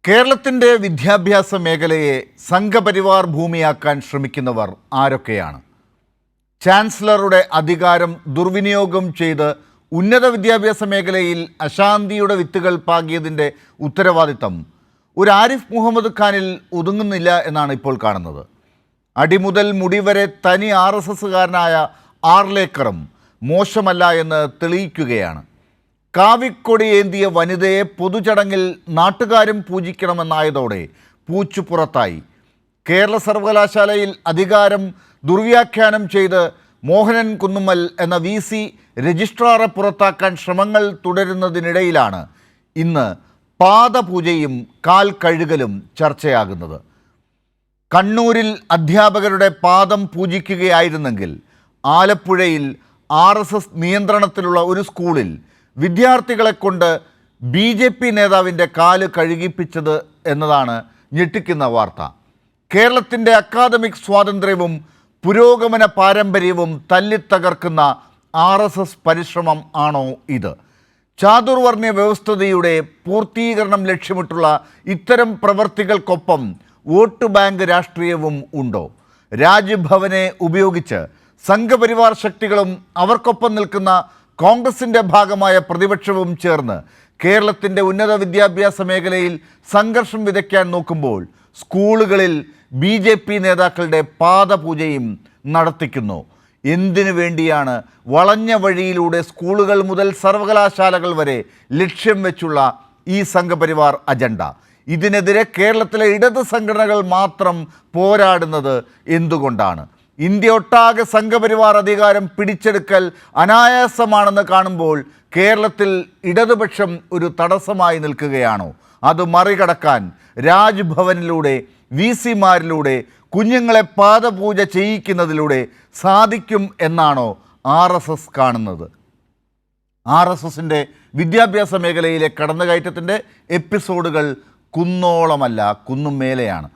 കേരളത്തിൻ്റെ വിദ്യാഭ്യാസ മേഖലയെ സംഘപരിവാർ ഭൂമിയാക്കാൻ ശ്രമിക്കുന്നവർ ആരൊക്കെയാണ്? ചാൻസലറുടെ അധികാരം ദുർവിനിയോഗം ചെയ്ത് ഉന്നത വിദ്യാഭ്യാസ മേഖലയിൽ അശാന്തിയുടെ വിത്തുകൾ പാകിയതിൻ്റെ ഉത്തരവാദിത്തം ഒരു ആരിഫ് മുഹമ്മദ് ഖാനിൽ ഒതുങ്ങുന്നില്ല എന്നാണ് ഇപ്പോൾ കാണുന്നത്. അടിമുതൽ മുടിവരെ തനി RSSകാരനായ ആർലേക്കറും മോശമല്ല എന്ന് തെളിയിക്കുകയാണ്. കാവിക്കൊടി ഏന്തിയ വനിതയെ പൊതുചടങ്ങിൽ നാട്ടുകാരും പൂജിക്കണമെന്നായതോടെ പൂച്ചു പുറത്തായി. കേരള സർവകലാശാലയിൽ അധികാരം ദുർവ്യാഖ്യാനം ചെയ്ത് മോഹനൻ കുന്നുമ്മൽ എന്ന VC രജിസ്ട്രാറെ പുറത്താക്കാൻ ശ്രമങ്ങൾ തുടരുന്നതിനിടയിലാണ് ഇന്ന് പാദപൂജയും കാൽ കഴുകലും ചർച്ചയാകുന്നത്. കണ്ണൂരിൽ അധ്യാപകരുടെ പാദം പൂജിക്കുകയായിരുന്നെങ്കിൽ ആലപ്പുഴയിൽ RSS നിയന്ത്രണത്തിലുള്ള ഒരു സ്കൂളിൽ വിദ്യാർത്ഥികളെ കൊണ്ട് BJP നേതാവിൻ്റെ കാല് കഴുകിപ്പിച്ചത് എന്നതാണ് ഞെട്ടിക്കുന്ന വാർത്ത. കേരളത്തിൻ്റെ അക്കാദമിക് സ്വാതന്ത്ര്യവും പുരോഗമന പാരമ്പര്യവും തല്ലിത്തകർക്കുന്ന RSS പരിശ്രമം ആണോ ഇത്? ചാതുർവർണ്ണ വ്യവസ്ഥിതിയുടെ പൂർത്തീകരണം ലക്ഷ്യമിട്ടുള്ള ഇത്തരം പ്രവർത്തികൾക്കൊപ്പം വോട്ട് ബാങ്ക് രാഷ്ട്രീയവും ഉണ്ടോ? രാജ്ഭവനെ ഉപയോഗിച്ച് സംഘപരിവാർ ശക്തികളും അവർക്കൊപ്പം നിൽക്കുന്ന കോൺഗ്രസിൻ്റെ ഭാഗമായ പ്രതിപക്ഷവും ചേർന്ന് കേരളത്തിൻ്റെ ഉന്നത വിദ്യാഭ്യാസ മേഖലയിൽ സംഘർഷം വിതയ്ക്കാൻ നോക്കുമ്പോൾ സ്കൂളുകളിൽ BJP നേതാക്കളുടെ പാദപൂജയും നടത്തിക്കുന്നു. എന്തിനു വേണ്ടിയാണ് വളഞ്ഞ വഴിയിലൂടെ സ്കൂളുകൾ മുതൽ സർവകലാശാലകൾ വരെ ലക്ഷ്യം വെച്ചുള്ള ഈ സംഘപരിവാർ അജണ്ട? ഇതിനെതിരെ കേരളത്തിലെ ഇടത് സംഘടനകൾ മാത്രം പോരാടുന്നത് എന്തുകൊണ്ടാണ്? ഇന്ത്യ ഒട്ടാകെ സംഘപരിവാർ അധികാരം പിടിച്ചെടുക്കൽ അനായാസമാണെന്ന് കാണുമ്പോൾ കേരളത്തിൽ ഇടതുപക്ഷം ഒരു തടസ്സമായി നിൽക്കുകയാണോ? അത് മറികടക്കാൻ രാജ്ഭവനിലൂടെ VCമാരിലൂടെ കുഞ്ഞുങ്ങളെ പാദപൂജ ചെയ്യിക്കുന്നതിലൂടെ സാധിക്കും എന്നാണോ RSS കാണുന്നത്? RSSൻ്റെ വിദ്യാഭ്യാസ മേഖലയിലെ കടന്നുകയറ്റത്തിൻ്റെ എപ്പിസോഡുകൾ കുന്നോളമല്ല കുന്നും മേലെയാണ്.